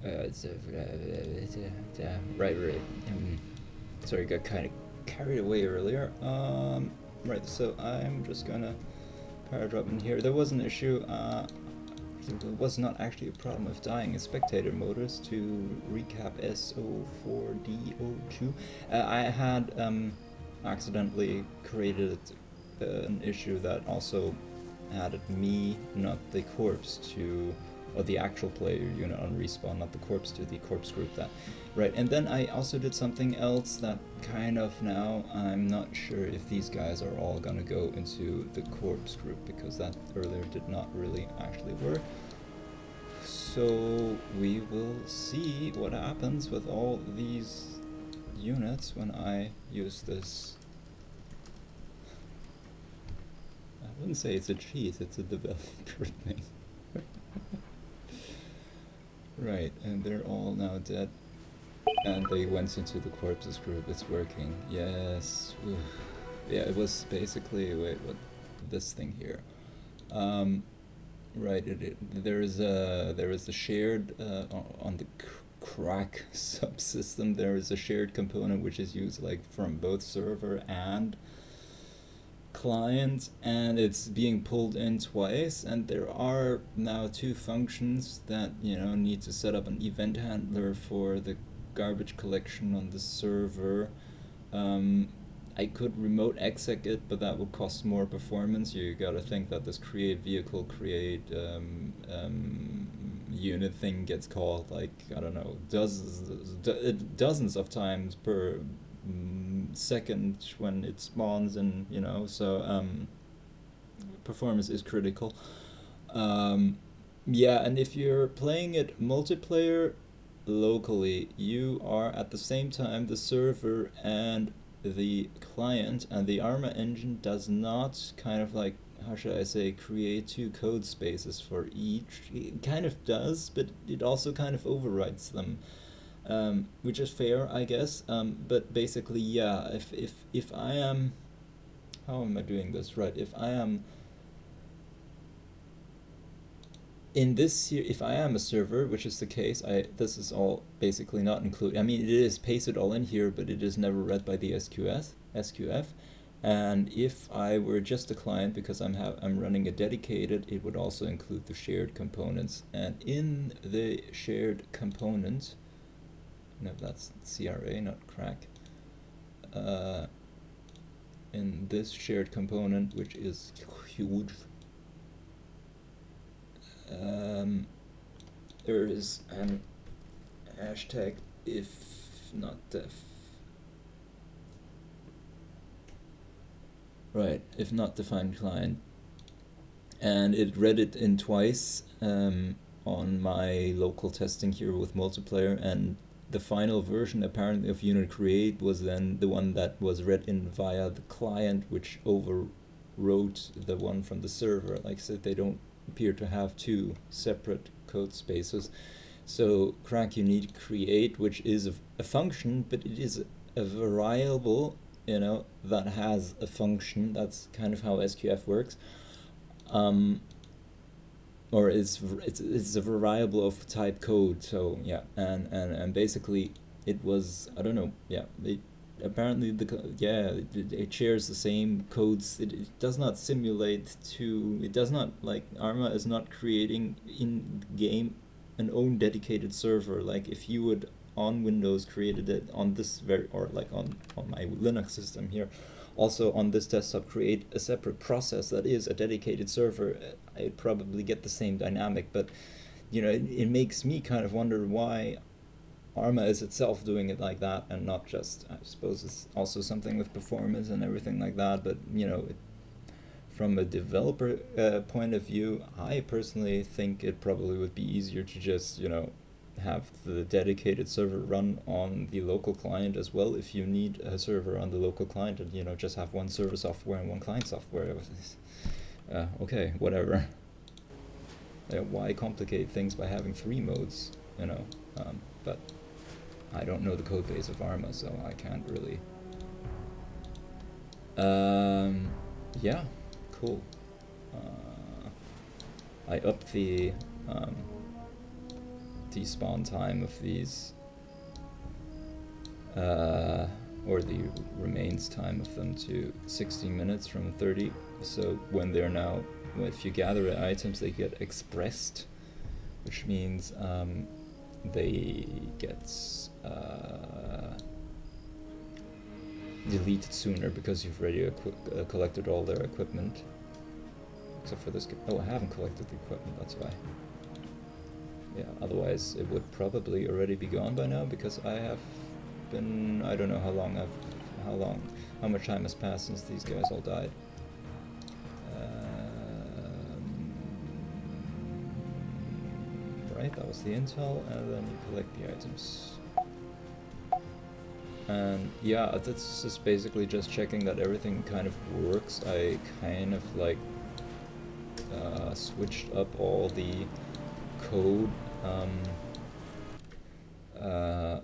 Right. Sorry, got kind of carried away earlier. Right, so I'm just gonna paradrap in here. There was an issue. There was not actually a problem of dying in spectator modus. To recap S04D01, I had accidentally created an issue that also added me, not the corpse, to, or the actual player unit on respawn, not the corpse, to the corpse group. That right. And then I also did something else that kind of, now I'm not sure if these guys are all gonna go into the corpse group, because that earlier did not really actually work. So we will see what happens with all these units when I use this. I wouldn't say it's a cheat, it's a developer thing. Right, and they're all now dead. And they went into the corpses group. It's working. Yes. Oof. Yeah, it was basically, wait, what, this thing here. Right. There is a shared on the crack subsystem. There is a shared component which is used like from both server and client, and it's being pulled in twice. And there are now two functions that need to set up an event handler for the garbage collection on the server. I could remote exec it, but that would cost more performance. You gotta think that this create vehicle, create unit thing gets called like, I don't know, dozens of times per second when it spawns, and so performance is critical. Yeah, and if you're playing it multiplayer locally, you are at the same time the server and the client, and the Arma engine does not kind of like, how should I say, create two code spaces for each. It kind of does, but it also kind of overrides them, which is fair, I guess. But basically, yeah, if I am, how am I doing this? Right, if I am in this here, if I am a server, which is the case, this is all basically not included. I mean, it is pasted all in here, but it is never read by the SQF. And if I were just a client, because I'm running a dedicated, it would also include the shared components. And in the shared component, no, that's CRA, not crack. In this shared component, which is huge, there is an hashtag if not def. Right, if not defined client. And it read it in twice on my local testing here with multiplayer, and the final version apparently of unit create was then the one that was read in via the client, which overwrote the one from the server. Like I said, they don't appear to have two separate code spaces. So crack unique create, which is a function, but it is a variable, that has a function. That's kind of how SQF works. Or it's a variable of type code. So yeah, and basically it was, I don't know, yeah, apparently it shares the same codes. It does not simulate to, it does not, like, Arma is not creating in game an own dedicated server. Like if you would on Windows created it on this or like on my Linux system here, also on this desktop, create a separate process that is a dedicated server, I'd probably get the same dynamic. But it makes me kind of wonder why Arma is itself doing it like that, and not just, I suppose it's also something with performance and everything like that. But from a developer point of view, I personally think it probably would be easier to just have the dedicated server run on the local client as well, if you need a server on the local client, and just have one server software and one client software. Okay, whatever. Why complicate things by having three modes? But I don't know the code base of Arma, so I can't really. Yeah, cool. I upped the despawn time of these, or the remains time of them, to 60 minutes from 30. So when they're now, if you gather items, they get expressed, which means they get deleted sooner because you've already collected all their equipment. Except for this. Oh, I haven't collected the equipment, that's why. Yeah, otherwise it would probably already be gone by now, because I have been, I don't know how much time has passed since these guys all died. Right, that was the intel, and then you collect the items. And yeah, that's just basically just checking that everything kind of works. I kind of like switched up all the code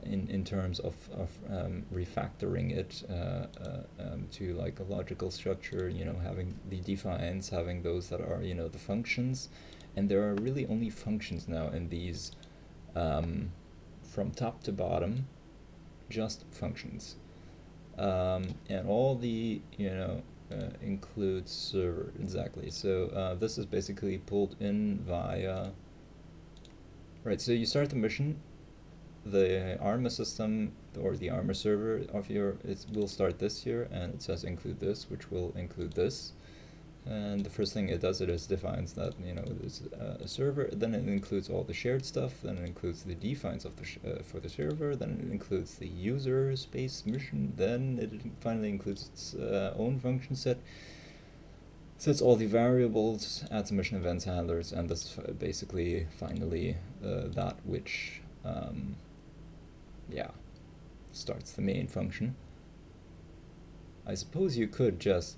in terms of refactoring it to like a logical structure, you know, having the defines, having those that are, you know, the functions. And there are really only functions now in these, from top to bottom, just functions. And all the, you know, includes server, exactly. So this is basically pulled in via, right, so you start the mission, the Arma system, or the Arma server of your, it will start this here, and it says include this, which will include this. And the first thing it does, it is defines that, you know, there's a server, then it includes all the shared stuff, then it includes the defines of the for the server, then it includes the user space mission, then it finally includes its own function set, sets all the variables, adds mission events handlers, and this is basically finally that which, yeah, starts the main function. I suppose you could just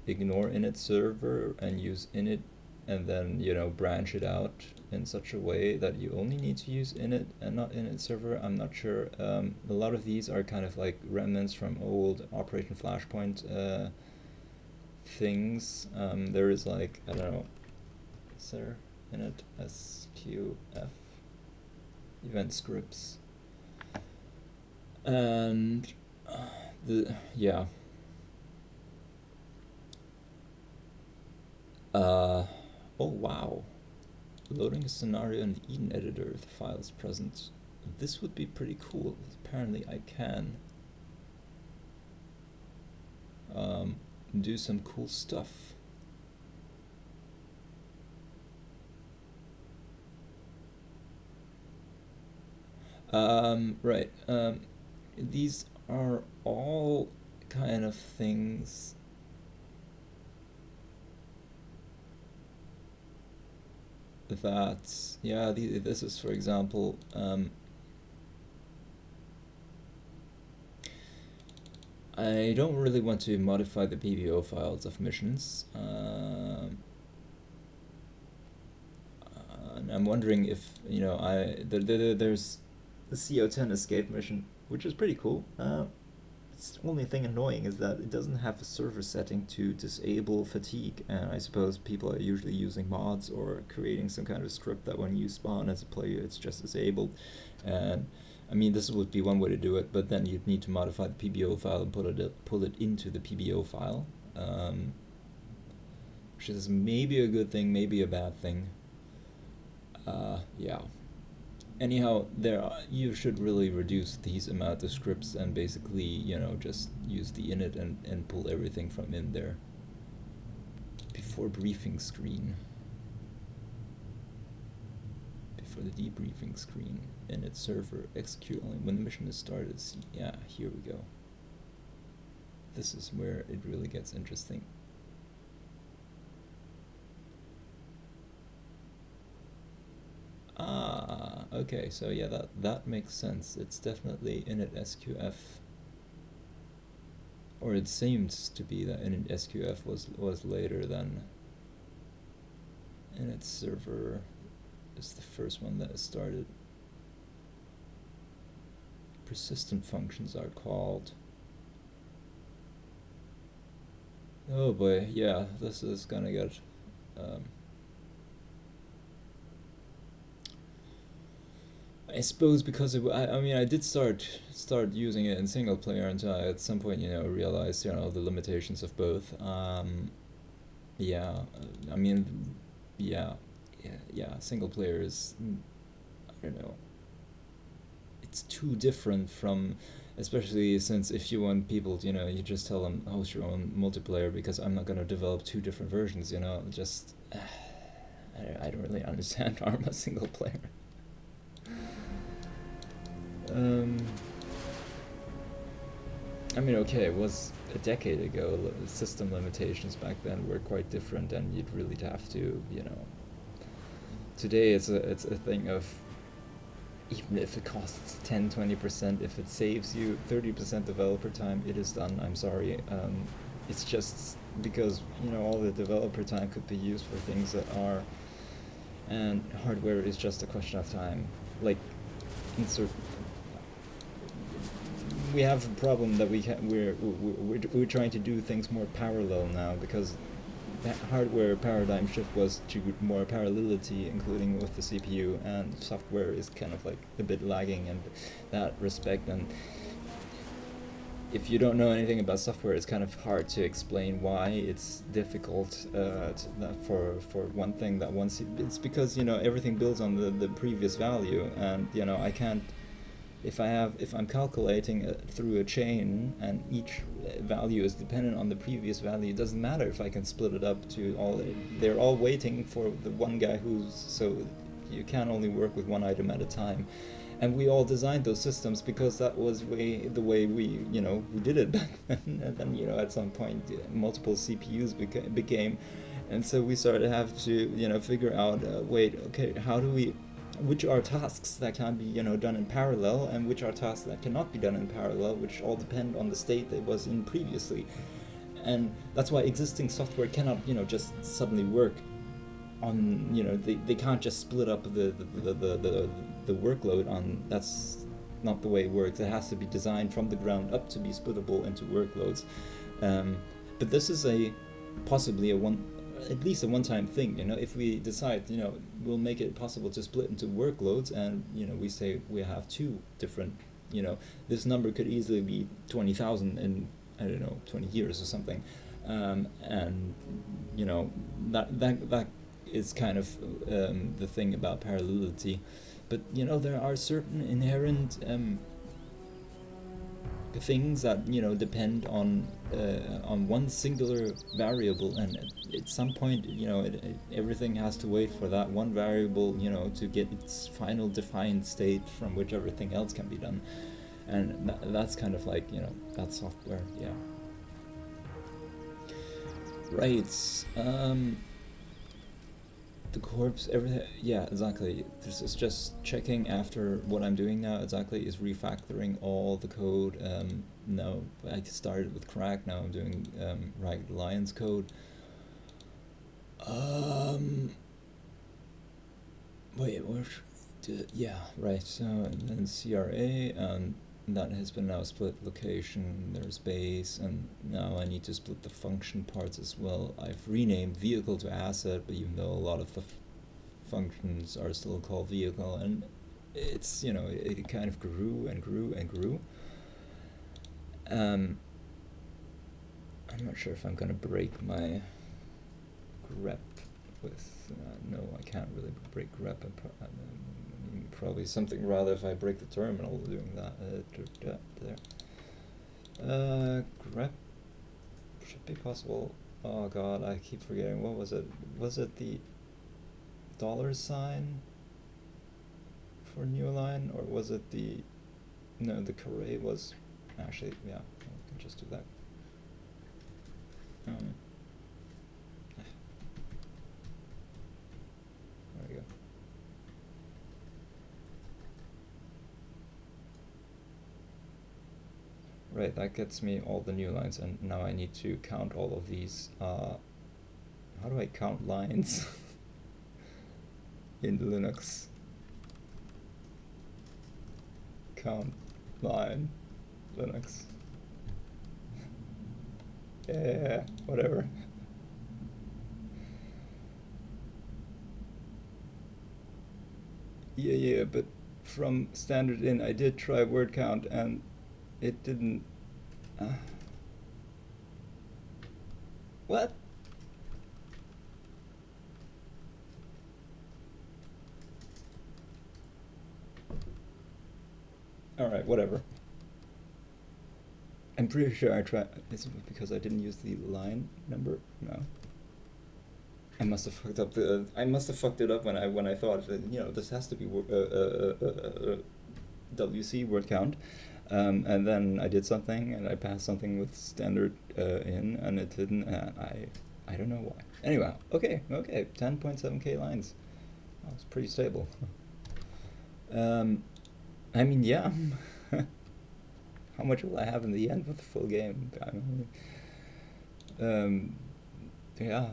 ignore init server and use init, and then, you know, branch it out in such a way that you only need to use init and not init server. I'm not sure. A lot of these are kind of like remnants from old Operation Flashpoint things. There is like, I don't know, is there init sqf event scripts, and yeah. Oh wow. Loading a scenario in the Eden editor if the file is present. This would be pretty cool. Apparently I can do some cool stuff. Right. These are all kind of things that, yeah, this is, for example, I don't really want to modify the PBO files of missions. And I'm wondering if, you know, there's the CO10 escape mission, which is pretty cool. It's the only thing annoying is that it doesn't have a server setting to disable fatigue, and I suppose people are usually using mods or creating some kind of script that when you spawn as a player it's just disabled. And I mean, this would be one way to do it, but then you'd need to modify the PBO file and pull it into the PBO file, which is maybe a good thing, maybe a bad thing. Yeah. Anyhow, you should really reduce these amount of scripts and basically, you know, just use the init and pull everything from in there. Before briefing screen. Before the debriefing screen. Init server execute only when the mission is started. See, yeah, here we go. This is where it really gets interesting. Ah, okay, so yeah, that makes sense. It's definitely init sqf, or it seems to be that init sqf was later than init server is the first one that is started. Persistent functions are called. Oh boy, yeah, this is gonna get I suppose because I mean I did start using it in single player until I at some point realized the limitations of both. Yeah, I mean, yeah, yeah. Single player is I don't know. It's too different from, especially since if you want people to, you just tell them host your own multiplayer because I'm not gonna develop two different versions. Just I don't really understand Arma single player. Um, I mean, okay, it was a decade ago. System limitations back then were quite different, and you'd really have to. Today it's a thing of, even if it costs 10-20%, if it saves you 30% developer time, it is done. I'm sorry. It's just because all the developer time could be used for things that are, and hardware is just a question of time. Like, insert we have a problem that we're trying to do things more parallel now, because the hardware paradigm shift was to more parallelity, including with the CPU, and software is kind of like a bit lagging in that respect. And if you don't know anything about software, it's kind of hard to explain why it's difficult for one thing that once it's because everything builds on the previous value, and I can't, if I'm calculating through a chain and each value is dependent on the previous value, it doesn't matter if I can split it up to all, they're all waiting for the one guy so you can only work with one item at a time. And we all designed those systems because that was the way we did it back then. And then at some point multiple CPUs became, and so we started to have to figure out, wait, okay, how do we, which are tasks that can be done in parallel, and which are tasks that cannot be done in parallel, which all depend on the state it was in previously. And that's why existing software cannot just suddenly work on, they can't just split up the workload on, that's not the way it works. It has to be designed from the ground up to be splittable into workloads. But this is possibly at least a one-time thing. If we decide we'll make it possible to split into workloads, and we say we have two different, this number could easily be 20,000 in, I don't know, 20 years or something. And that is kind of the thing about parallelity. But there are certain inherent things that depend on one singular variable, and at some point everything has to wait for that one variable to get its final defined state from which everything else can be done. And that's kind of like that software. Yeah, right. The corpse, everything, yeah, exactly. This is just checking after what I'm doing now exactly is refactoring all the code. Now I started with Crack, now I'm doing Ragged Alliance code. Wait, yeah, right, so, and then CRA, and that has been now split location, there's base, and now I need to split the function parts as well. I've renamed vehicle to asset, but even though a lot of the functions are still called vehicle, and it's, it kind of grew and grew and grew. I'm not sure if I'm gonna break my grep with, no, I can't really break grep. Probably something rather if I break the terminal doing that. There. Grep should be possible. Oh god, I keep forgetting. What was it? Was it the $sign for new line, or was it the, no, the cr was actually, yeah, I can just do that. There we go. Right, that gets me all the new lines, and now I need to count all of these. How do I count lines in Linux? Count line Linux. Yeah, whatever. Yeah, but from standard in, I did try word count and it didn't. What? Alright, whatever. I'm pretty sure I tried. Is it because I didn't use the line number? No. I must have fucked up the. I must have fucked it up when I thought that, you know, this has to be WC word count, and then I did something and I passed something with standard in and it didn't. I don't know why. Anyway, okay, 10.7k lines. That was pretty stable. I mean, yeah. How much will I have in the end with the full game? Yeah,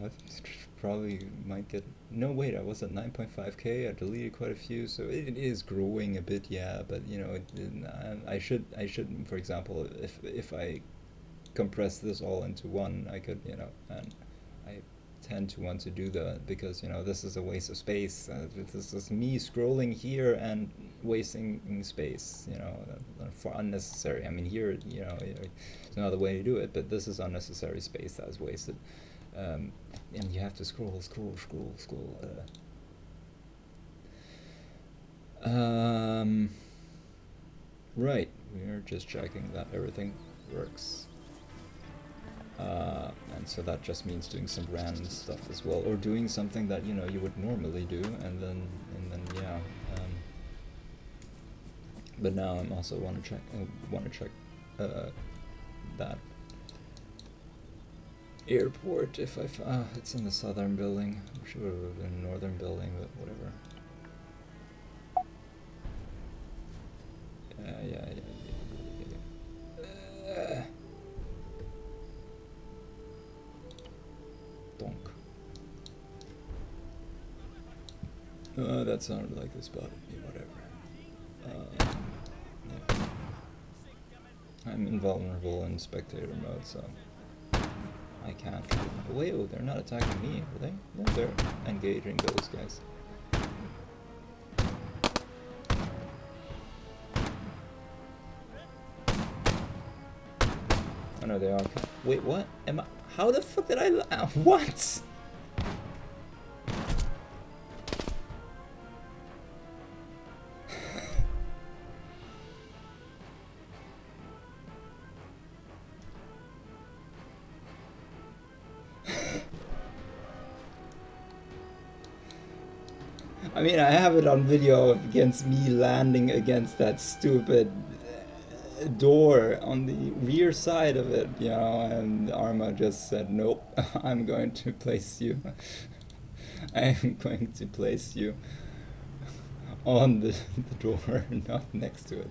probably might get. No, wait, I was at 9.5k. I deleted quite a few, so it is growing a bit, yeah. But you know, I should, for example, if I compress this all into one, I could, you know, and I tend to want to do that because, you know, this is a waste of space. This is me scrolling here and wasting space, you know, for unnecessary. I mean, here, you know, there's another way to do it, but this is unnecessary space that is wasted. And you have to scroll. Right, we're just checking that everything works. And so that just means doing some random stuff as well, or doing something that, you know, you would normally do, and then yeah. But now I'm also want to check that airport if it's in the southern building. I'm sure it would have been northern building, but whatever. Yeah. Donk. That sounded like the spot. Yeah, whatever. Yeah. I'm invulnerable in spectator mode, so I can't. Wait, oh, they're not attacking me, are they? No, they're engaging those guys. Oh no, they are. Wait, what? Am I? How the fuck did I? What? I mean, I have it on video against me landing against that stupid door on the rear side of it, you know, and Arma just said, nope, I'm going to place you. I am going to place you on the door, not next to it.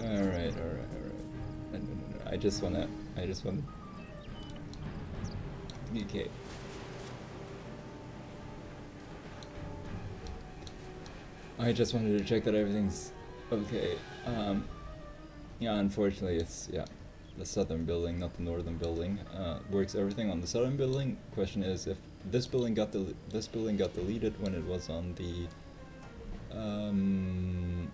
Alright. No. I just want. Okay. I just wanted to check that everything's okay. Yeah, unfortunately it's, yeah, the southern building, not the northern building. Works everything on the southern building. Question is if this building got deleted when it was on the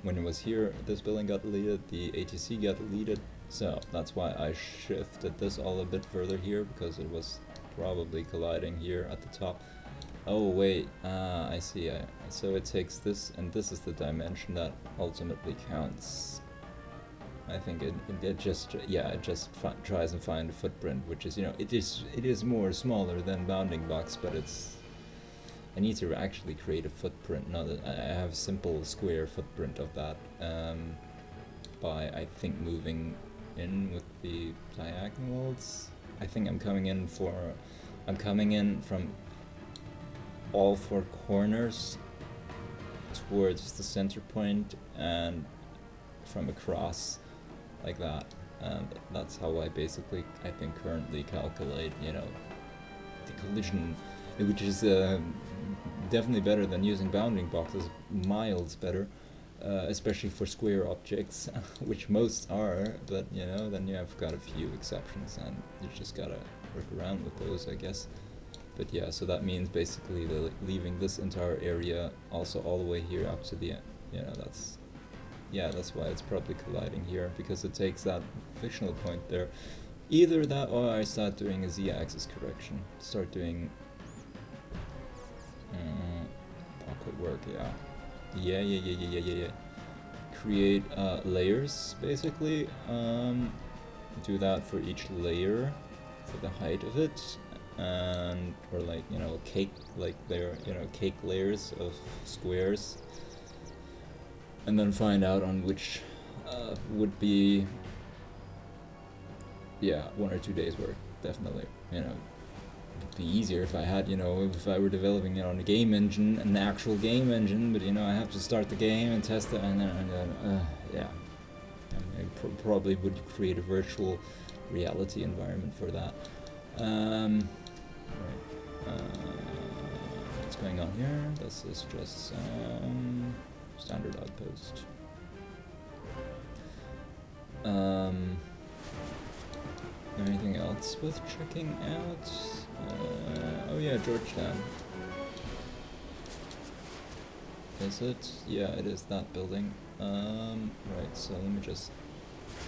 when it was here. This building got deleted. The ATC got deleted. So that's why I shifted this all a bit further here, because it was probably colliding here at the top. Oh wait, I see. So it takes this, and this is the dimension that ultimately counts. I think it just tries and find a footprint, which is, you know, it is more smaller than bounding box, but it's, I need to actually create a footprint. Not that I have a simple square footprint of that by, I think, moving in with the diagonals. I think I'm coming in from all four corners towards the center point and from across like that, and that's how I basically, I think, currently calculate, you know, the collision, which is definitely better than using bounding boxes, miles better, especially for square objects, which most are, but you know, then you have got a few exceptions and you just gotta work around with those, I guess. But yeah, so that means basically leaving this entire area also all the way here up to the end. You know, that's why it's probably colliding here, because it takes that fictional point there. Either that or I start doing a z-axis correction. Start doing that could work, yeah. Yeah. Create layers, basically. Do that for each layer, for the height of it, and or like, you know, cake, like there, you know, cake layers of squares, and then find out on which would be, yeah, 1 or 2 days work, definitely. You know, it'd be easier if I had, you know, if I were developing it on a game engine, an actual game engine, but you know, I have to start the game and test it, and then yeah. I probably would create a virtual reality environment for that. Right. What's going on here? This is just standard outpost. Anything else worth checking out? Oh yeah, Georgetown. Is it? Yeah, it is that building. Right, so let me just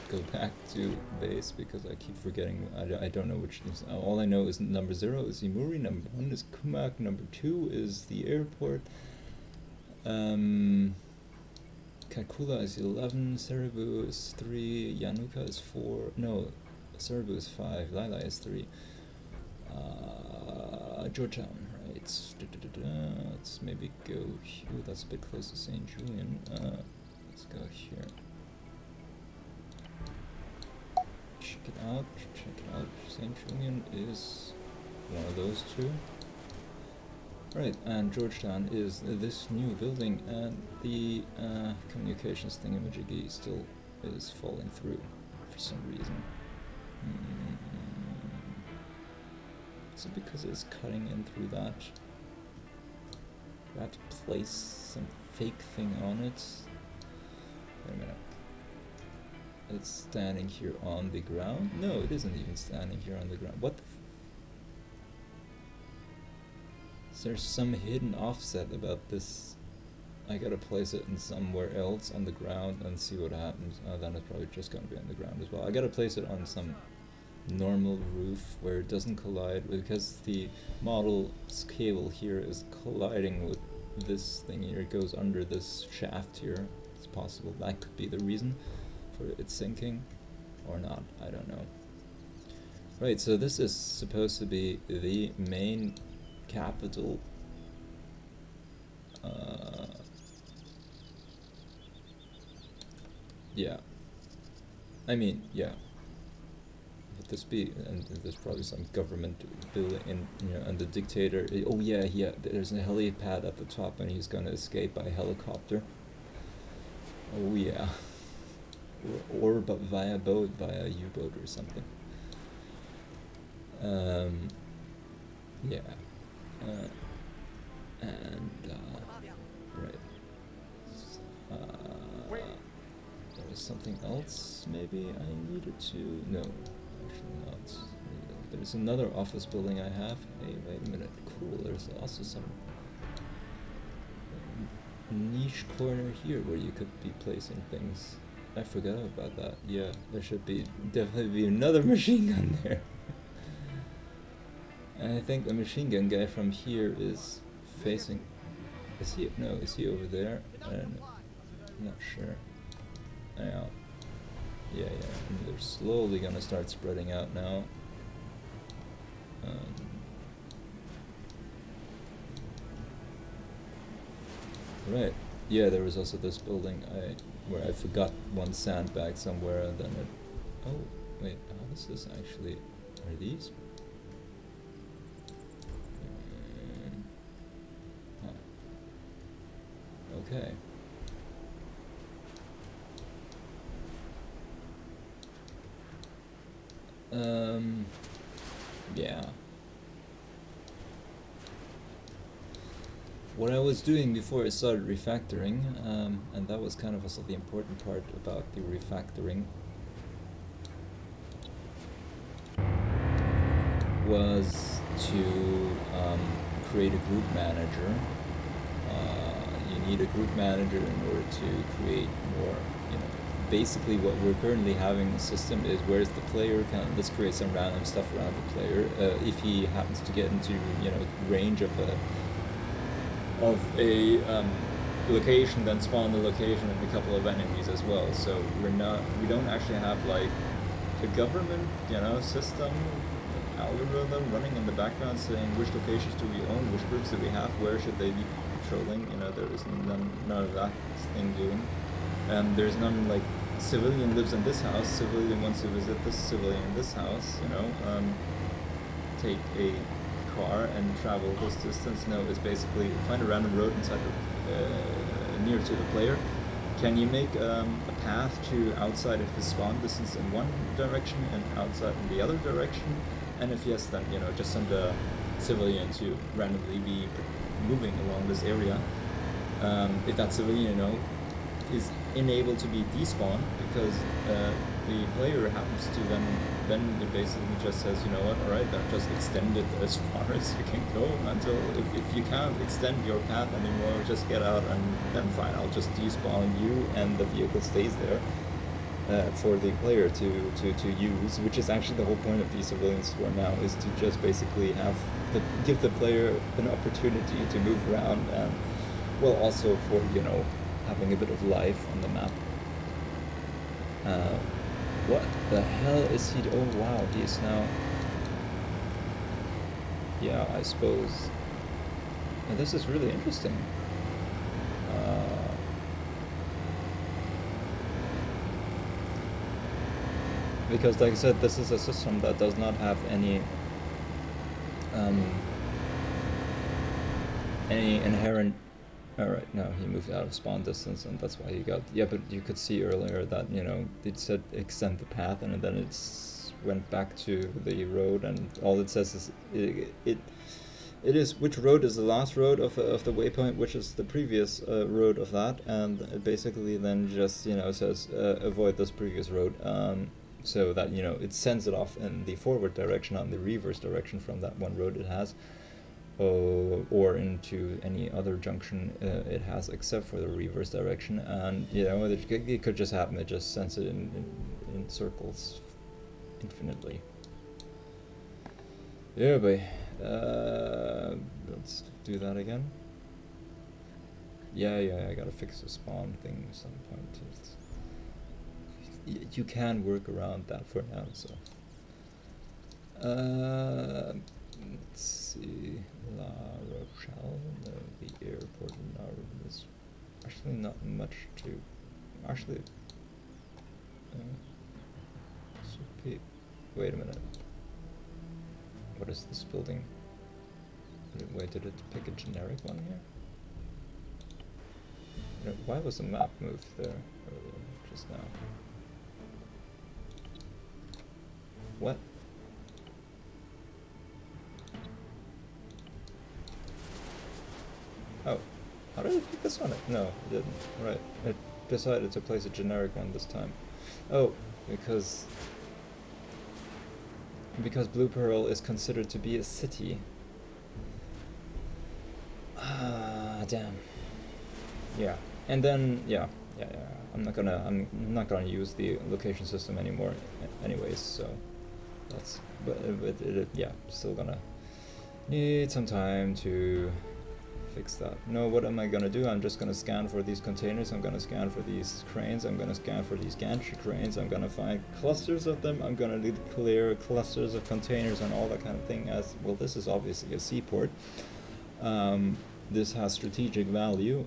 go back to base because I keep forgetting. I don't know which is. All I know is number 0 is Imuri, number 1 is Kumak, number 2 is the airport. Kakula is 11, Cerebu is 3, Yanuka is 4. No, Cerebu is 5, Lila is 3. Georgetown, right? Let's maybe go here. That's a bit close to St. Julian. Let's go here. Check it out. St. Julian is one of those two. Right, and Georgetown is this new building, and the communications thingamajiggy still is falling through for some reason. Is it because it's cutting in through that? Do I have to place some fake thing on it? Wait a minute. It's standing here on the ground? No, it isn't even standing here on the ground. What the Is there some hidden offset about this? I gotta place it in somewhere else on the ground and see what happens. Then it's probably just gonna be on the ground as well. I gotta place it on some normal roof where it doesn't collide, because the model's cable here is colliding with this thing here. It goes under this shaft here. It's possible that could be the reason for it sinking, or not, I don't know. Right, so this is supposed to be the main capital. Yeah. I mean, yeah. Would this be, and there's probably some government building in, you know, and the dictator, oh yeah, there's a helipad at the top and he's gonna escape by helicopter. Oh yeah. Or but via boat, via U-boat or something. Yeah. Right. There was something else maybe I needed to, no, actually not. There's another office building I have. Hey, wait a minute, cool, there's also some niche corner here where you could be placing things. I forgot about that. Yeah, there should definitely be another machine gun there. And I think the machine gun guy from here is facing. Is he? No, is he over there? I don't know. I'm not sure. Yeah. Yeah. And they're slowly gonna start spreading out now. Right. Yeah, there was also this building where I forgot one sandbag somewhere, and then it. Oh wait, this is actually. Are these? Okay. Yeah. What I was doing before I started refactoring, and that was kind of also the important part about the refactoring, was to create a group manager. You need a group manager in order to create more, basically what we're currently having in the system is where's the player, let's create some random stuff around the player. If he happens to get into, range of a location, then spawn the location and a couple of enemies as well. So we don't actually have like a government, system algorithm running in the background saying which locations do we own, which groups do we have, where should they be patrolling. There is none of that thing doing. There's none like civilian lives in this house, civilian wants to visit this civilian in this house, take a car and travel this distance. No, it's basically find a random road inside near to the player. Can you make a path to outside of his spawn distance in one direction and outside in the other direction? And if yes, then just send a civilian to randomly be moving along this area. If that civilian is unable to be despawned because the player happens to then it basically just says, alright, then just extend it as far as you can go until if you can't extend your path anymore, just get out and then fine, I'll just despawn you and the vehicle stays there for the player to use, which is actually the whole point of the civilian store now, is to just basically give the player an opportunity to move around and, well, also for, having a bit of life on the map. What the hell is he? Oh wow, he is now. Yeah, I suppose. And this is really interesting. Because, like I said, this is a system that does not have any inherent. Alright, no, he moved out of spawn distance, and that's why he got... Yeah, but you could see earlier that, it said extend the path, and then it went back to the road, and all it says is... It is which road is the last road of the waypoint, which is the previous road of that, and it basically then just, says avoid this previous road, so that, it sends it off in the forward direction, not in the reverse direction from that one road it has. Or into any other junction it has, except for the reverse direction, and it could just happen. It just sends it in circles infinitely. Yeah, boy. Let's do that again. Yeah, I gotta fix the spawn thing at some point. You can work around that for now, so. Let's see, La Rochelle, the airport in La Rochelle is actually not much to, actually, wait a minute, what is this building? Wait, did it pick a generic one here? Why was the map moved there earlier, just now? What? Oh, how did it pick this one? No, it didn't. Right, it decided to place a generic one this time. Oh, because Blue Pearl is considered to be a city. Ah, damn. Yeah, and then yeah. I'm not gonna use the location system anymore, anyways. So that's yeah, still gonna need some time to fix that. No, what am I gonna do? I'm just gonna scan for these containers, I'm gonna scan for these cranes, I'm gonna scan for these gantry cranes, I'm gonna find clusters of them, I'm gonna clear clusters of containers and all that kind of thing. As well, this is obviously a seaport. This has strategic value.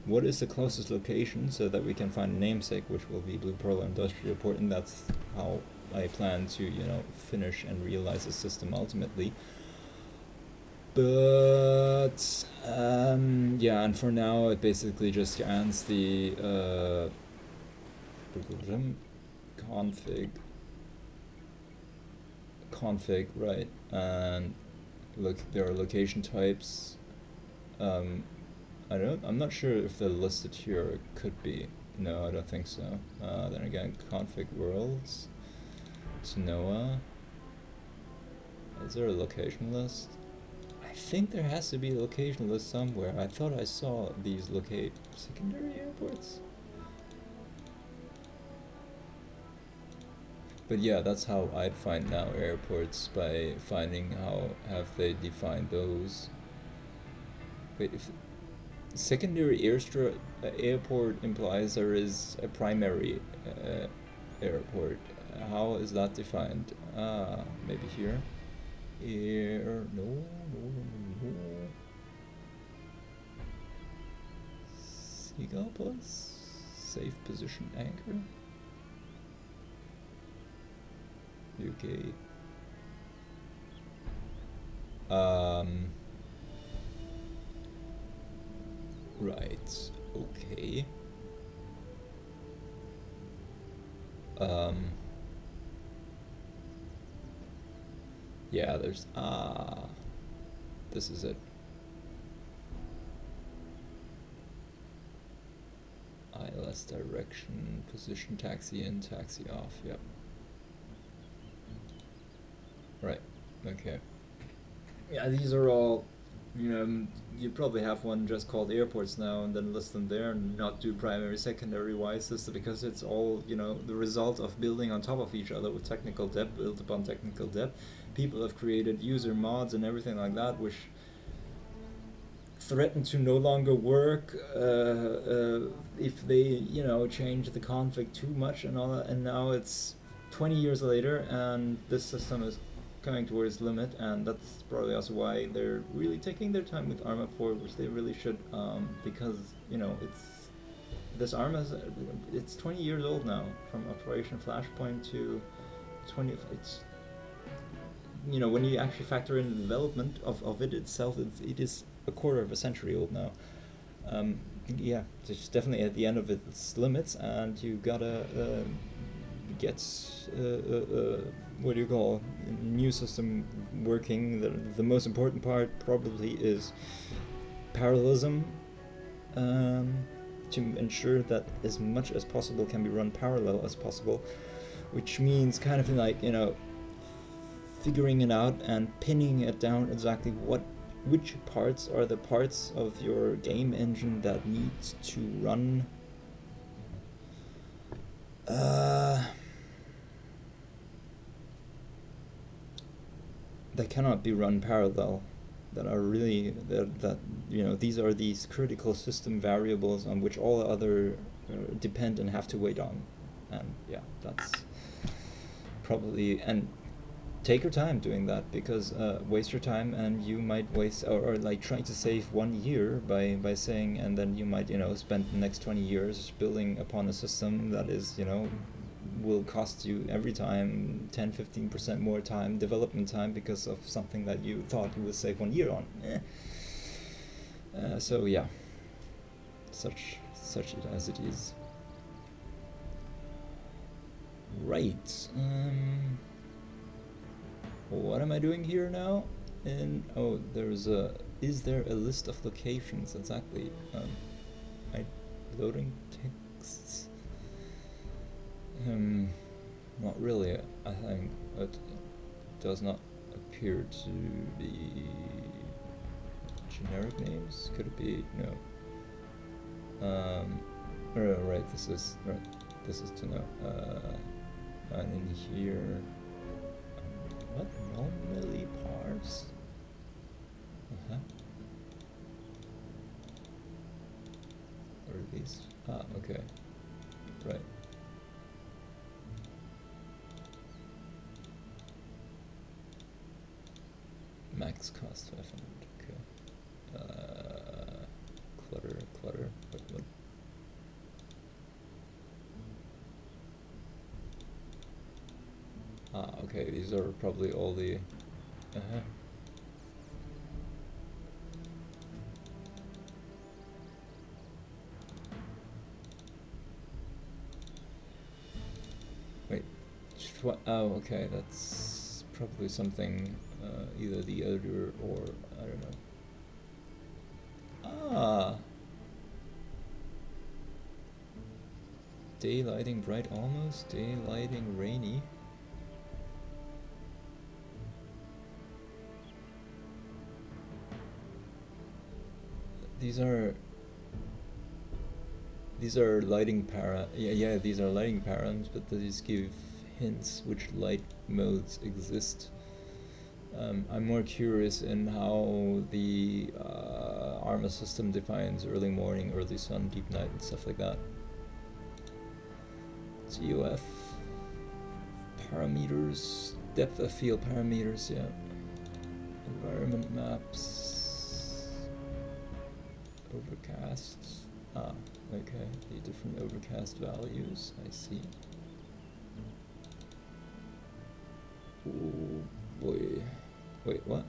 What is the closest location so that we can find a namesake, which will be Blue Pearl Industrial Port, and that's how I plan to, finish and realize the system ultimately. But yeah, and for now it basically just scans the config, right? And look, there are location types. I'm not sure if they're listed here. It could be. No, I don't think so. Then again, config worlds, Tanoa. Is there a location list? I think there has to be a location list somewhere. I thought I saw these secondary airports. But yeah, that's how I'd find now airports, by finding how have they defined those. Wait, if secondary airport implies there is a primary airport. How is that defined? Maybe here. Here, no. Seagull plus safe position anchor. UK. Right. Okay. Yeah, there's this is it. ILS direction, position, taxi in, taxi off. Yep. Right. Okay. Yeah, these are all, you probably have one just called airports now, and then list them there and not do primary, secondary wise, just because it's all, the result of building on top of each other with technical debt, built upon technical debt. People have created user mods and everything like that, which threaten to no longer work if they, change the config too much and all that. And now it's 20 years later, and this system is coming towards its limit, and that's probably also why they're really taking their time with Arma 4, which they really should, because this Arma it's 20 years old now, from Operation Flashpoint to 20. It's when you actually factor in the development of it itself, it is a quarter of a century old now. Yeah, it's definitely at the end of its limits, and you gotta get what do you call a new system working. The most important part probably is parallelism, to ensure that as much as possible can be run parallel as possible, which means kind of like figuring it out and pinning it down exactly which parts are the parts of your game engine that needs to run that cannot be run parallel, that are really that these are these critical system variables on which all other depend and have to wait on. And yeah, that's probably, and take your time doing that, because waste your time and you might waste, or like trying to save 1 year by saying, and then you might spend the next 20 years building upon a system that is will cost you every time 10-15% more time, development time, because of something that you thought you would save 1 year on. So yeah, such it as it is. Right. What am I doing here now? Is there a list of locations? Exactly. Loading texts. Not really. I think it does not appear to be generic names. Could it be? No. Right. This is right. This is to know. And in here. What normally parse? Or these? Okay. Right. Max cost 500. Okay. Clutter. What? Okay, these are probably all the... Wait, oh, okay, that's probably something, either the editor or, I don't know. Daylighting bright almost, daylighting rainy. these are lighting these are lighting params, but these give hints which light modes exist. I'm more curious in how the Arma system defines early morning, early sun, deep night, and stuff like that. GOF parameters, depth of field parameters, yeah. Environment maps, overcast. Ah, okay, the different overcast values, I see. Oh boy. Wait, what?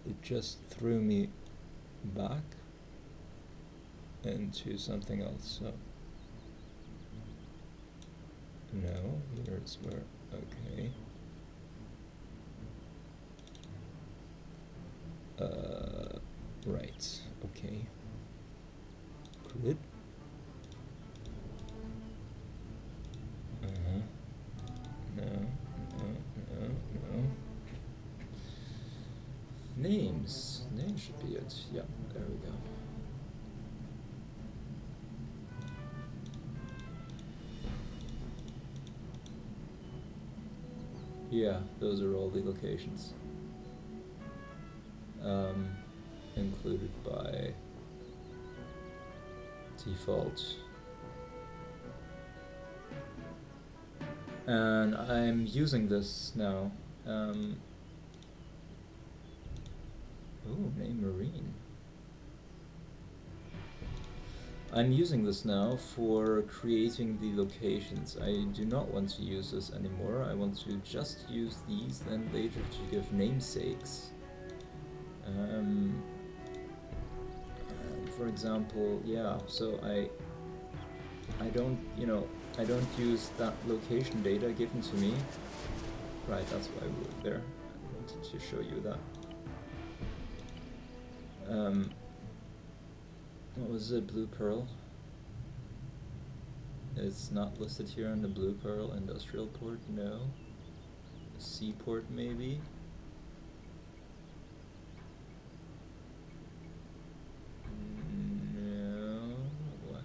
It just threw me back into something else, so. No, here's where, okay. Right, okay. Grid. No. Names should be it. Yeah, there we go. Yeah, those are all the locations. Included by default. And I'm using this now. Name Marine. I'm using this now for creating the locations. I do not want to use this anymore. I want to just use these then later to give namesakes. For example, yeah, so I don't, I don't use that location data given to me. Right, that's why we're there. I wanted to show you that. What was it, Blue Pearl? It's not listed here on the Blue Pearl industrial port, no. Seaport maybe? No, what?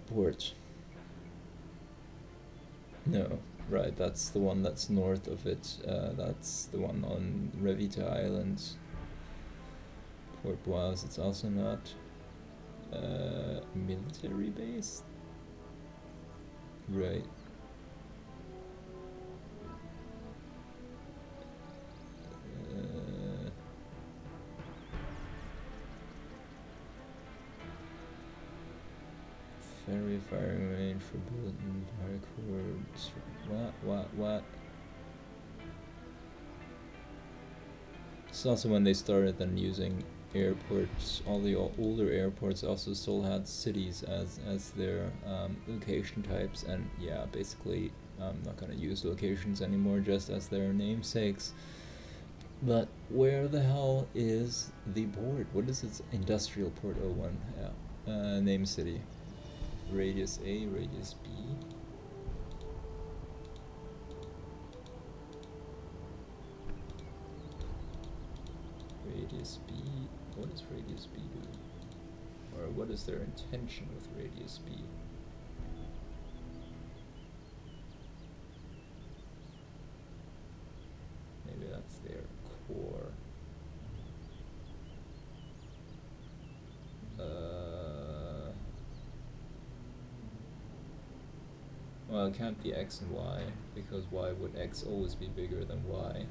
Port. No. Right, that's the one that's north of it. That's the one on Revita Island. Port Boise, it's also not. Military base? Right. Ferry firing range for bulletin paracord. What? It's also when they started then using airports. All the older airports also still had cities as their location types, and yeah, basically I'm not gonna use locations anymore just as their namesakes. But where the hell is the board? What is its industrial port 01? Yeah. Name city. Radius A, radius B. Radius B. What does radius B do? Or what is their intention with radius B? Maybe that's their core. Well, it can't be X and Y, because why would X always be bigger than Y?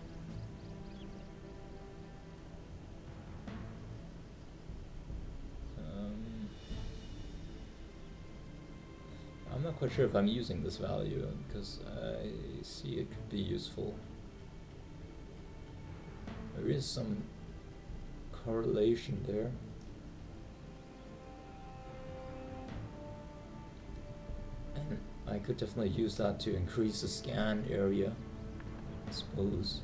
I'm not quite sure if I'm using this value, because I see it could be useful. There is some correlation there. And I could definitely use that to increase the scan area, I suppose.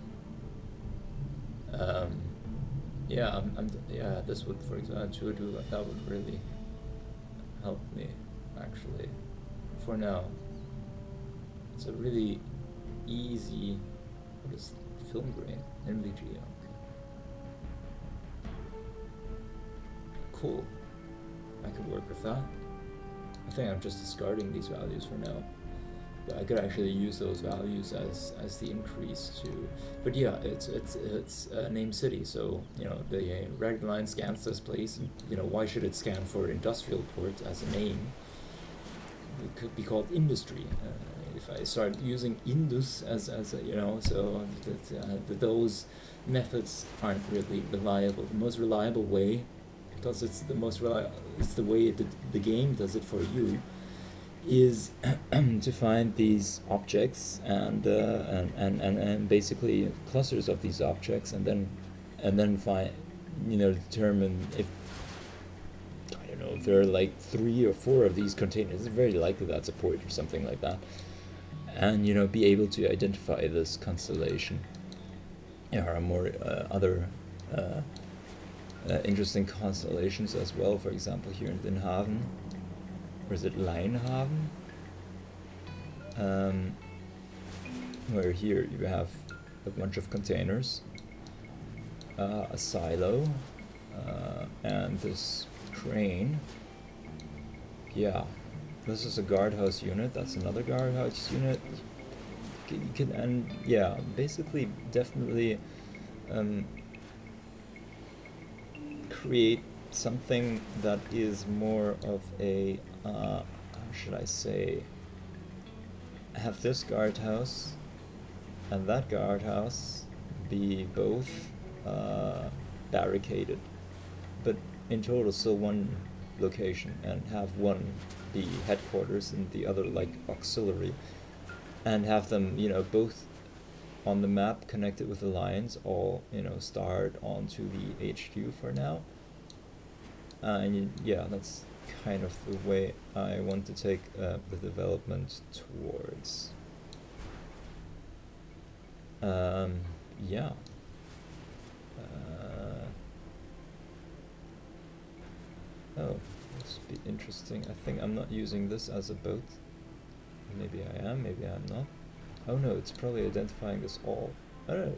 Yeah, yeah, this would, for example, that would really help me, actually. For now, it's a really easy, what is film grain, NVG, okay. Cool. I could work with that. I think I'm just discarding these values for now. But I could actually use those values as the increase to. But yeah, it's named city, so you know the red line scans this place, and you know why should it scan for industrial port as a name? It could be called industry. If I start using indus as a, you know, so those methods aren't really reliable. The most reliable way, because it's the most reliable, it's the way the game does it for you, is to find these objects and basically clusters of these objects, and then find, you know, determine if, I don't know, if there are like 3 or 4 of these containers. It's very likely that's a port or something like that, and you know, be able to identify this constellation. There are more other interesting constellations as well. For example, here in Den Haven, or is it Lijnhaven? Where here you have a bunch of containers, a silo, and this crane. Yeah, this is a guardhouse unit, that's another guardhouse unit. You can, and yeah, basically definitely create something that is more of a, how should I say, have this guardhouse and that guardhouse be both barricaded, but in total still one location, and have one be headquarters and the other like auxiliary, and have them, you know, both on the map connected with the lines, all, you know, starred onto the HQ for now. And yeah, that's kind of the way I want to take the development towards. Yeah. Oh, this would be interesting. I think I'm not using this as a boat. Maybe I am, maybe I'm not. Oh no, it's probably identifying this all. Oh,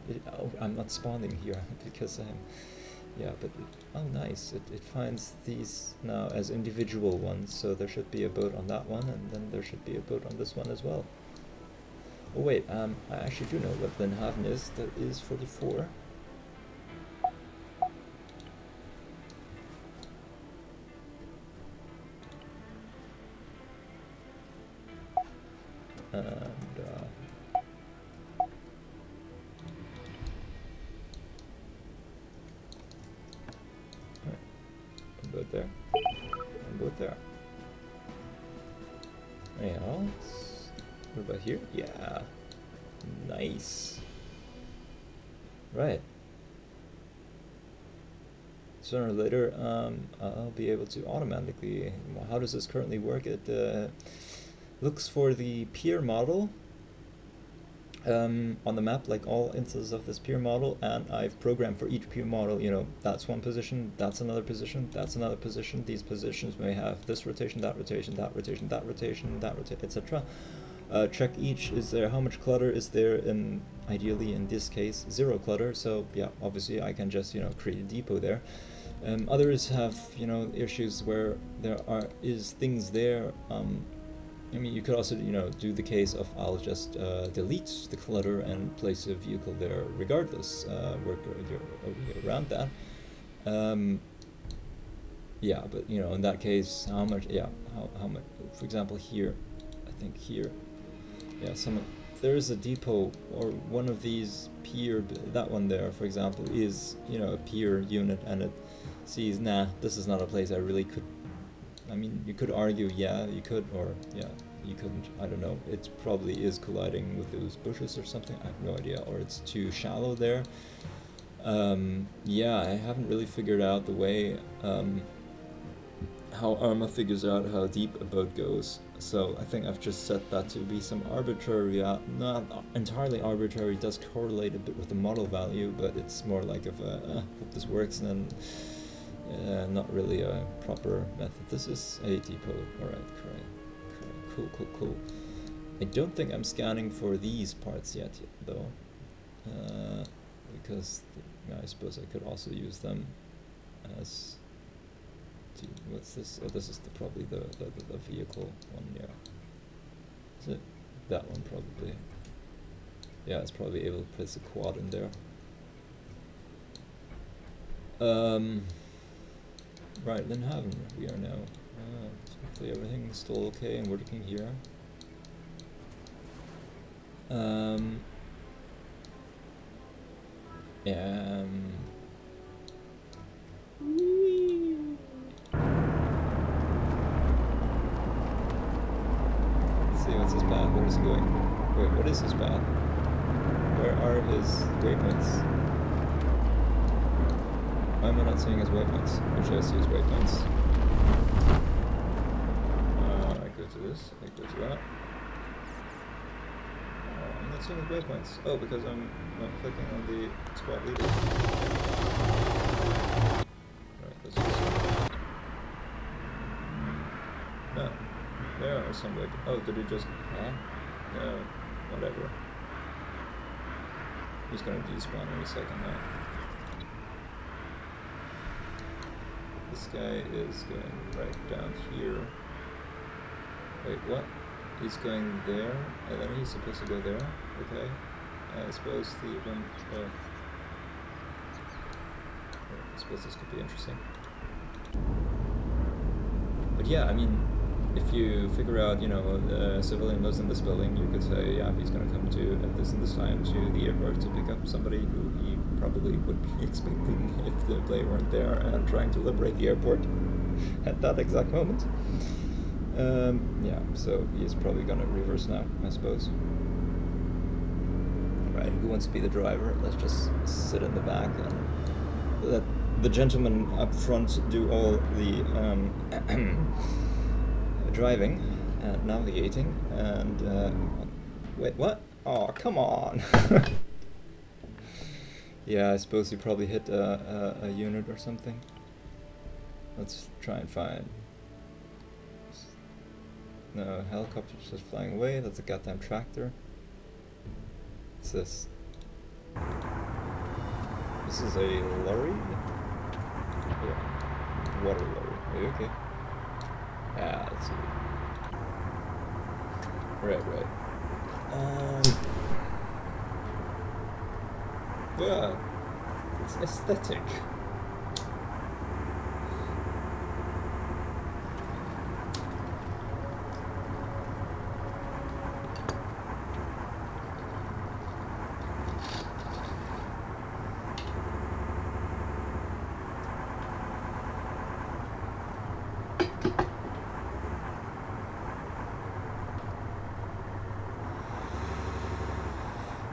I'm not spawning here because I'm... Yeah, but oh nice, it finds these now as individual ones, so there should be a boat on that one, and then there should be a boat on this one as well. Oh wait, I actually do know what Den Haven is. That is 44. And boat there, and boat there. Anything else? What about here? Yeah, nice. Right. Sooner or later, I'll be able to automatically. How does this currently work? It looks for the pier model on the map, like all instances of this pier model, and I've programmed for each pier model, you know, that's one position, that's another position, that's another position. These positions may have this rotation, that rotation, that rotation, that rotation, that rotation, etc. Check each, is there, how much clutter is there, in ideally in this case 0 clutter, so yeah, obviously I can just, you know, create a depot there. Others have, you know, issues where there is things there. I mean, you could also, you know, do the case of I'll just delete the clutter and place a vehicle there regardless, work around that. Yeah, but you know, in that case, how much, yeah, how much, for example, here, I think here, yeah, there is a depot, or one of these pier, that one there, for example, is, you know, a pier unit, and it sees, nah, this is not a place I really could. I mean, you could argue, yeah, you could, or yeah, you couldn't, I don't know. It probably is colliding with those bushes or something, I have no idea, or it's too shallow there. Yeah, I haven't really figured out the way how Arma figures out how deep a boat goes. So I think I've just set that to be some arbitrary, not entirely arbitrary, does correlate a bit with the model value, but it's more like of a, hope this works, and then not really a proper method. This is a depot, alright, correct. Cool. I don't think I'm scanning for these parts yet though. because I suppose I could also use them as. What's this? Oh, this is probably the vehicle one. Yeah. Is it that one probably? Yeah, it's probably able to place a quad in there. Right, Linhaven we are now. So hopefully everything's still okay and working here. Let's see, what's his path? Where is he going? Wait, what is his path? Where are his waypoints? Why am I not seeing his waypoints? Actually, I see his waypoints. I go to this, I go to that. I'm not seeing his waypoints. Oh, because I'm not clicking on the squad leader. Right, let's just... No, there are some waypoints. Oh, did he just... No, whatever. He's gonna despawn any second now. This guy is going right down here. Wait, what? He's going there, and then he's supposed to go there? Okay. I suppose the one... I suppose this could be interesting. But yeah, I mean, if you figure out, you know, a civilian lives in this building, you could say, yeah, he's going to come to at this and this time to the airport to pick up somebody who he probably would be expecting if the player weren't there and trying to liberate the airport at that exact moment. Yeah, so he's probably going to reverse now, I suppose. Right, who wants to be the driver? Let's just sit in the back and let the gentleman up front do all the driving and navigating and wait, what? Oh, come on. Yeah, I suppose he probably hit a unit or something. Let's try and find... No, helicopter's just flying away. That's a goddamn tractor. What's this? This is a lorry? Yeah. Water lorry. Are you okay? Ah, let's see. Right. Yeah. It's aesthetic.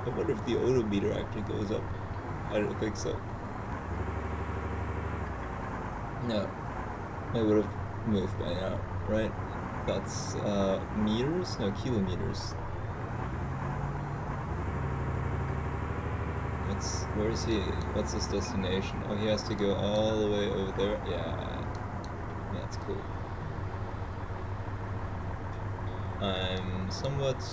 I wonder if the odometer actually goes up. I don't think so. No. I would have moved by now, right? That's meters? No, kilometers. Where is he? What's his destination? Oh, he has to go all the way over there? Yeah. That's cool. I'm somewhat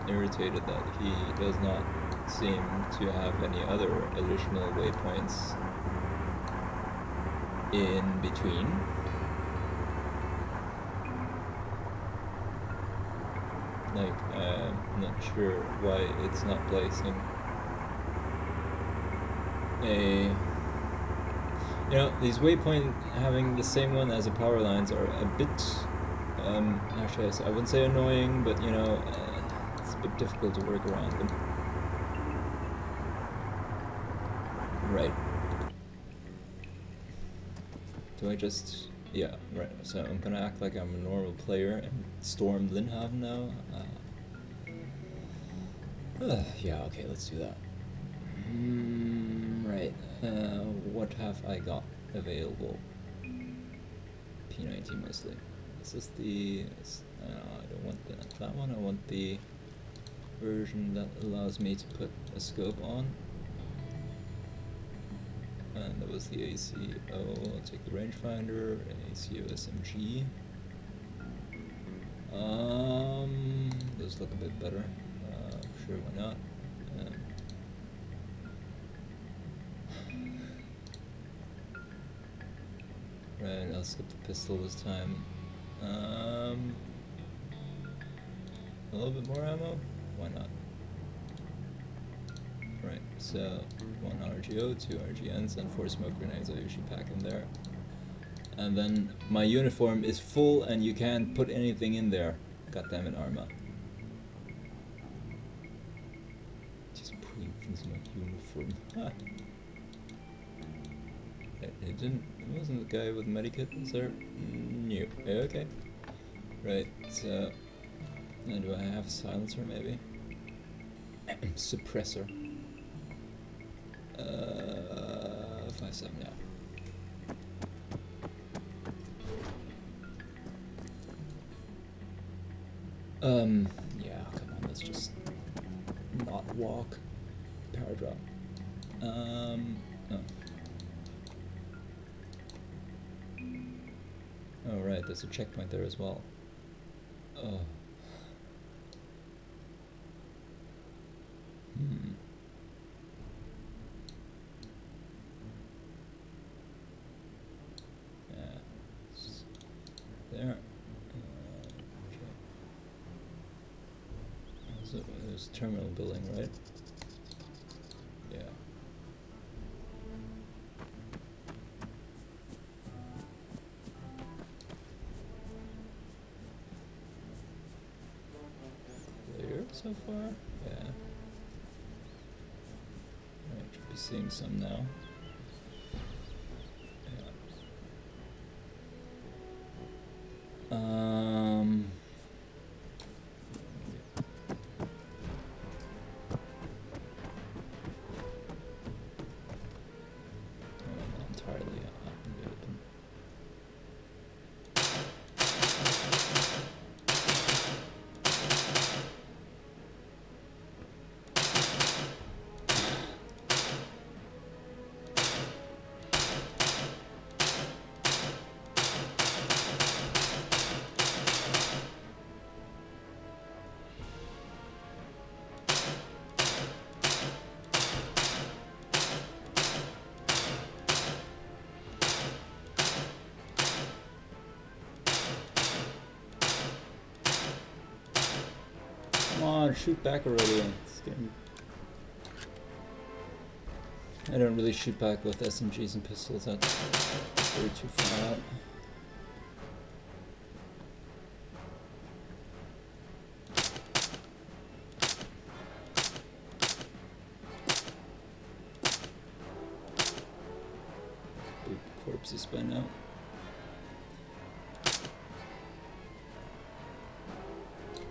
irritated that he does not seem to have any other additional waypoints in between. Like, I'm not sure why it's not placing a... You know, these waypoints having the same one as the power lines are a bit, actually I wouldn't say annoying, but you know, it's a bit difficult to work around them. Right. Do I just... Yeah, right. So I'm gonna act like I'm a normal player and storm Linhaven now. Yeah, okay, let's do that. Right. What have I got available? P90 mostly. Is this the... I don't want that one. I want the version that allows me to put a scope on. And that was the ACO. I'll take the rangefinder, ACO SMG. Those look a bit better. Sure, why not? I'll skip the pistol this time. A little bit more ammo? Why not? Right, so 1 RGO, 2 RGNs, and 4 smoke grenades I usually pack in there. And then my uniform is full and you can't put anything in there. Goddammit, Arma. Just putting things in my uniform. It wasn't the guy with the medikit, is there? No. Okay. Right, so... do I have a silencer, maybe? Suppressor. 5-7, yeah. Yeah, come on, let's just not walk. Power drop. Oh. Oh, right, there's a checkpoint there as well. Oh. Yeah. There. Okay. There's a terminal building, right? Yeah. Clear so far? Yeah. Right, should be seeing some now. Come on, shoot back already. It's getting... I don't really shoot back with SMGs and pistols, that's very too far out. Big corpses by now.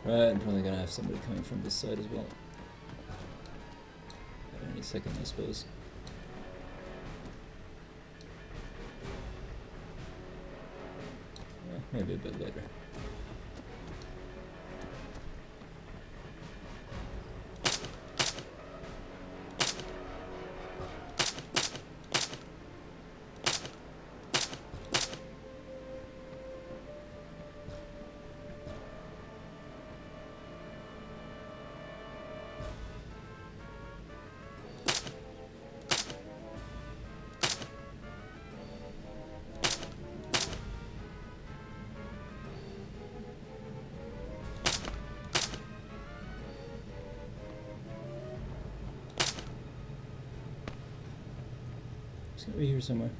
Right, I'm probably gonna have somebody coming from this side as well. Any second, I suppose. Maybe a bit later. It's gonna be here somewhere.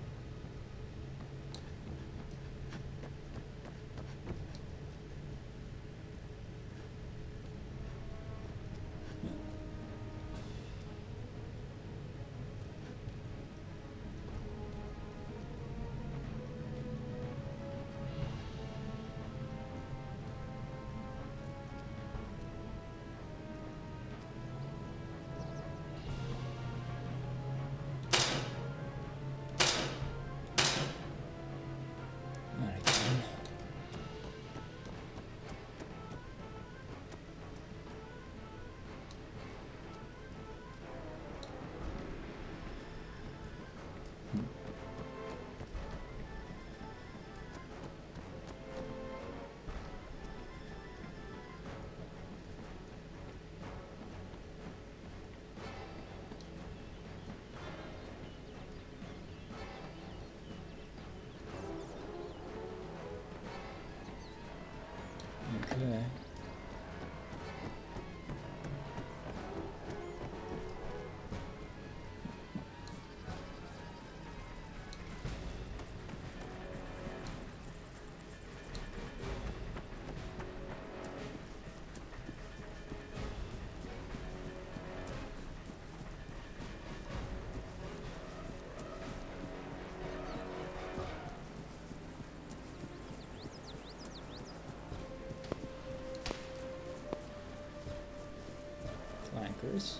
fuckers.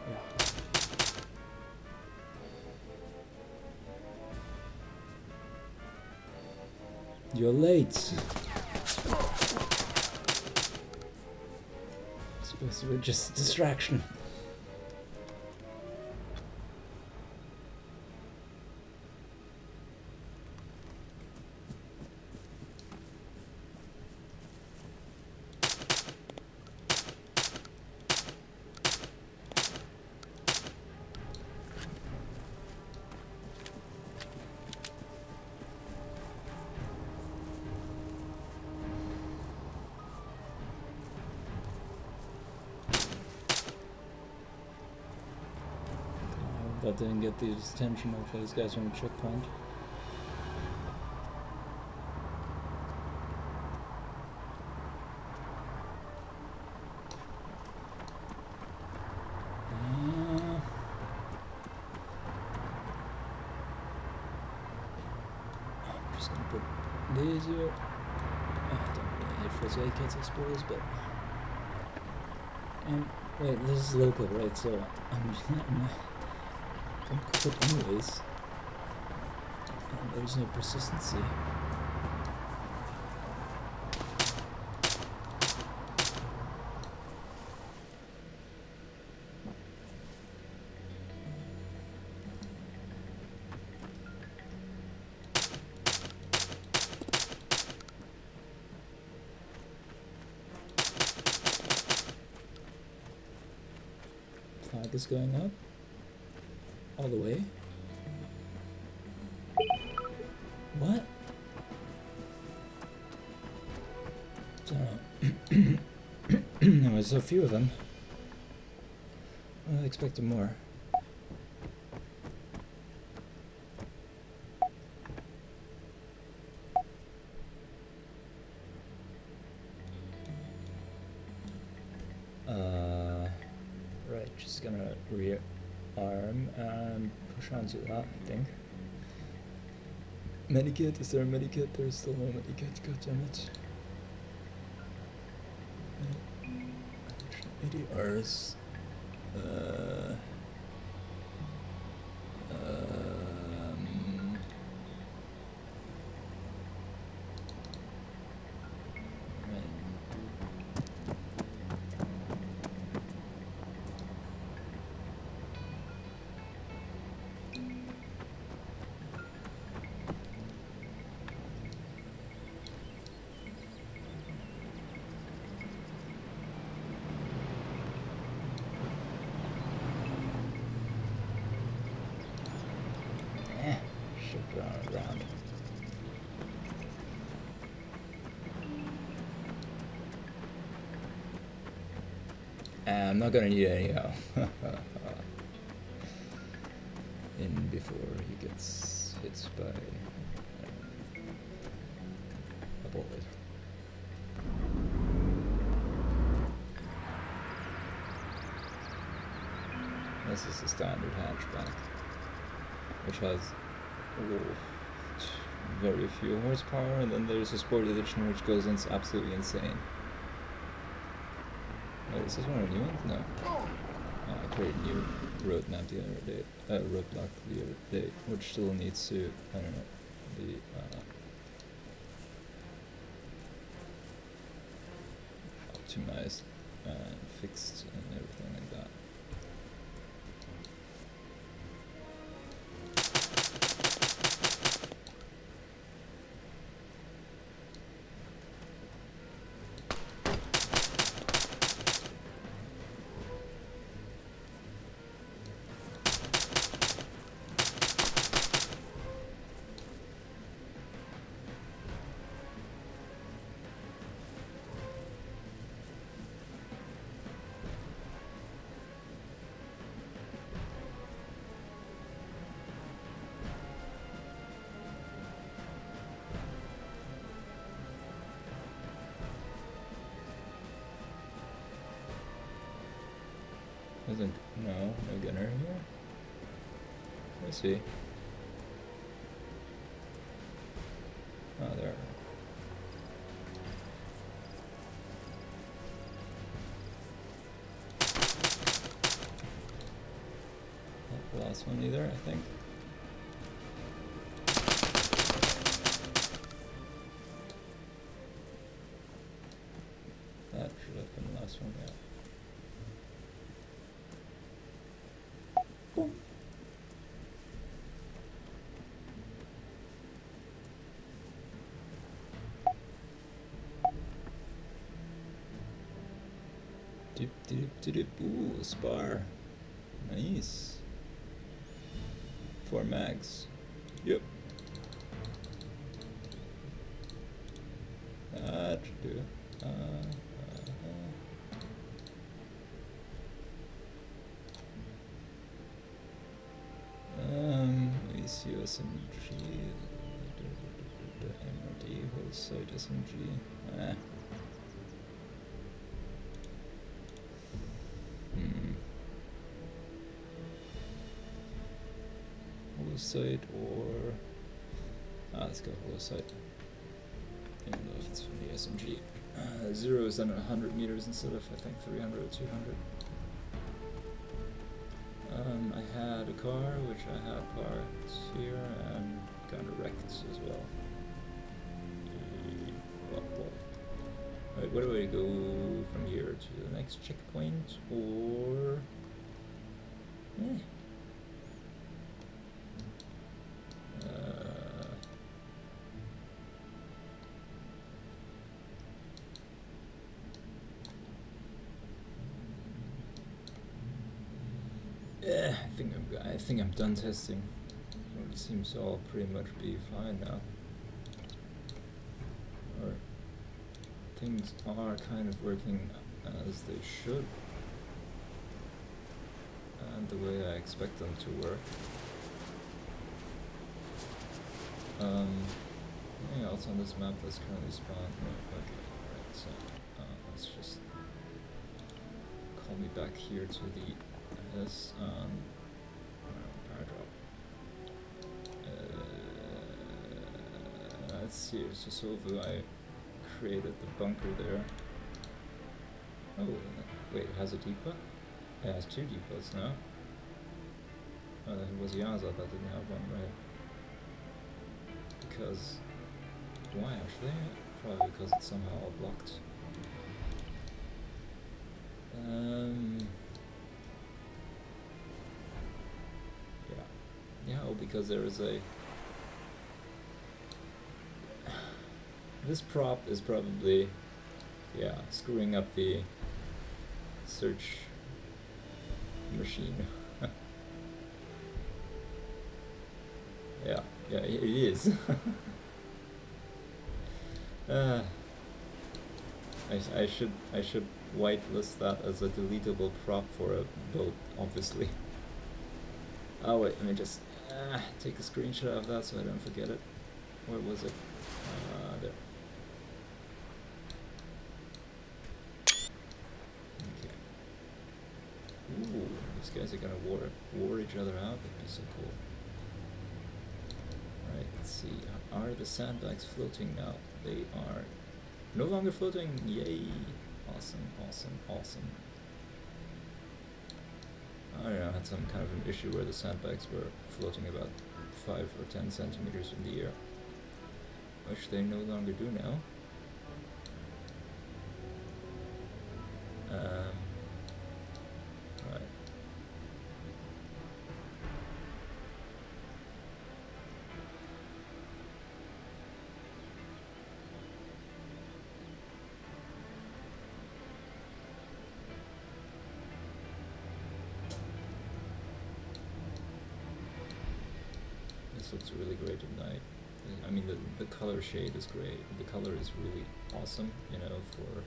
Yeah. You're late. Supposed to be just a distraction. That didn't get the attention of those guys from the checkpoint. I'm just gonna put these here. I don't really need first aid kits, I suppose, but wait, this is local, right? So I'm quit anyways. And there's no persistency. Flag is going up all the way. What? So there was a few of them. I expected more. Right, just gonna rearm and push onto that, I think. Medikit, is there a medikit? There's still no medikit, goddammit. 80 hours. Around. I'm not gonna need any in before he gets hit by a bullet. This is the standard hatchback, which has very few horsepower, and then there's a sport edition which goes absolutely insane. Wait, is this one a new one? No. I created a new roadmap the other day, roadblock the other day, which still needs to, I don't know, be optimized and fixed and everything like that. No gunner here. Let's see. Oh, there. the last one either, I think. That should have been the last one, yeah. Boom. Dip, dip, dip, dip. Ooh, a spar. Nice. 4 mags. Yep. That should do. ACO SMG. MRD, whole site SMG. Site or let's go hollow site. Even though if it's from the SMG. 0 is then 100 meters instead of I think 300 or 200. I had a car which I had parked here and kind of wrecked as well. Alright, where do I go from here to the next checkpoint or? I think I'm done testing. It seems to all pretty much be fine now. Or things are kind of working as they should, and the way I expect them to work. Anything else on this map that's currently spawned? No, okay, alright, so let's just call me back here to the S power drop. Let's see, so I created the bunker there. Oh, wait, it has a depot? It has 2 depots now. Oh, that was Yaza that didn't have one, right? Because, why actually? Probably because it's somehow all blocked. Yeah, well, because there is a... This prop is probably, yeah, screwing up the search machine. Yeah, it is. I should whitelist that as a deletable prop for a build, obviously. Oh wait, let me just take a screenshot of that so I don't forget it. Where was it? There. Okay. Ooh, these guys are gonna war each other out. That'd be so cool. Alright, let's see. Are the sandbags floating now? They are no longer floating. Yay! Awesome, awesome, awesome. I don't know, I had some kind of an issue where the sandbags were floating about 5 or 10 centimeters in the air, which they no longer do now. Right. This looks really great at night. I mean, the color shade is great. The color is really awesome, you know, for...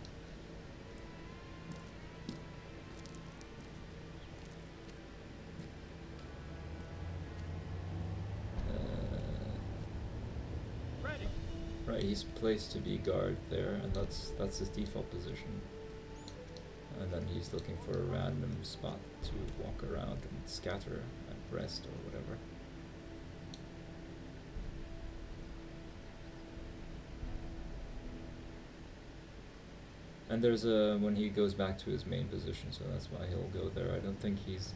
Right, he's placed to be guard there, and that's his default position. And then he's looking for a random spot to walk around and scatter and rest or whatever. And there's a when he goes back to his main position, so that's why he'll go there. I don't think he's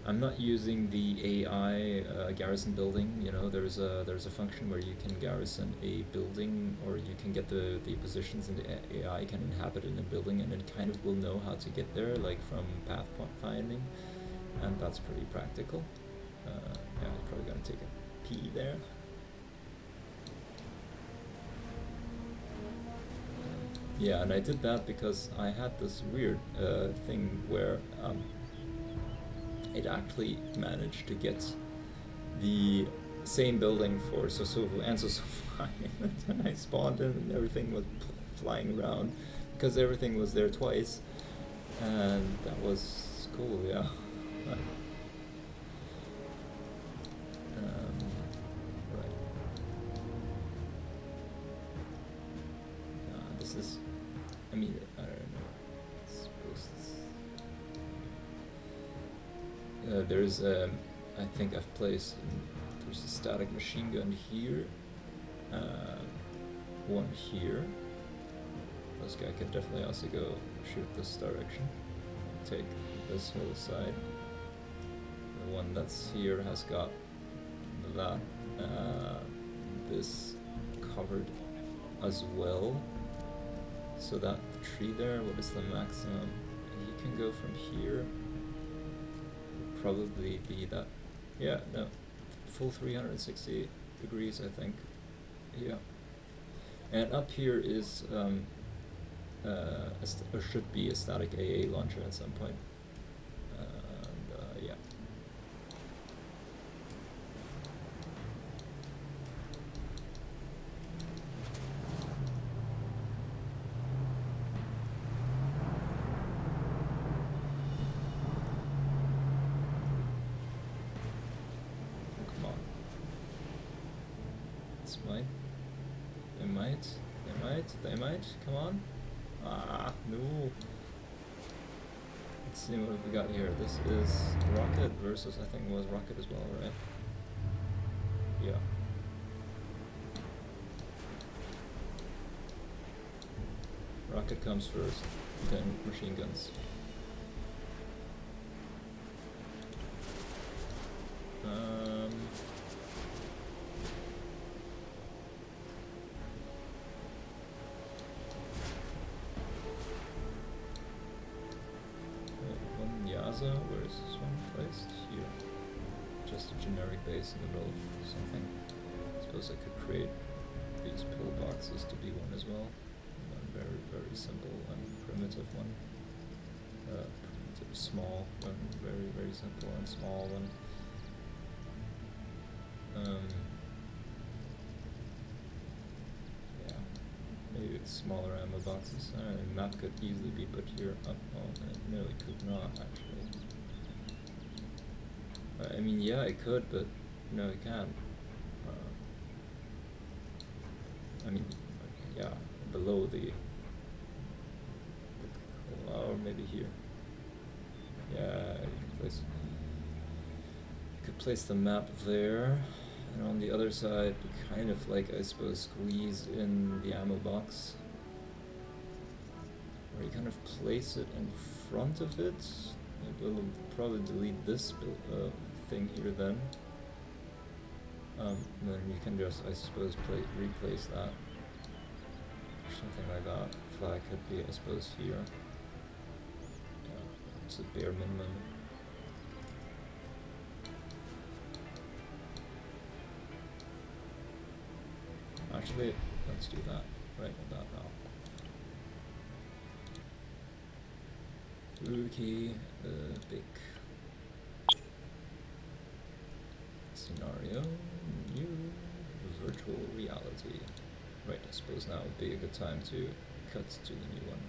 I'm not using the AI garrison building. You know, there's a function where you can garrison a building, or you can get the positions, and the AI can inhabit in a building, and it kind of will know how to get there, like from path finding, and that's pretty practical. Yeah, I'm probably gonna take a pee there. Yeah, and I did that because I had this weird thing where it actually managed to get the same building for Sosovo and Sosofine, and I spawned in and everything was flying around because everything was there twice, and that was cool, yeah. Right. This is, I mean, I don't know. I suppose there's I think I've placed there's a static machine gun here, one here. This guy could definitely also go shoot this direction, take this whole side. The one that's here has got that this covered as well, so that tree there, what is the maximum? You can go from here, probably be that, yeah, no, full 360 degrees, I think. Yeah, and up here is or should be a static AA launcher at some point. And yeah. Come on. This might. They might. Come on. Ah, no. Let's see what we got here. This is Rocket versus, I think it was Rocket as well, right? Yeah. Rocket comes first, then machine guns. Where is this one placed? Here. Just a generic base in the middle of something. I suppose I could create these pillboxes to be one as well. One very, very simple and primitive one. Primitive, small, one very, very simple and small one. Yeah, maybe smaller ammo boxes. Map could easily be put here. Oh, no, it could not actually. I mean, yeah, I could, but no, it can't. I mean, yeah, below the or maybe here. Yeah, you could place the map there, and on the other side, kind of like, I suppose, squeeze in the ammo box, or you kind of place it in front of it. It will probably delete this thing here then. Then you can just, I suppose, replace that. Or something like that. Flag could be, I suppose, here. Yeah, it's a bare minimum. Actually, let's do that right about now. Okay, big scenario, new virtual reality. Right, I suppose now would be a good time to cut to the new one.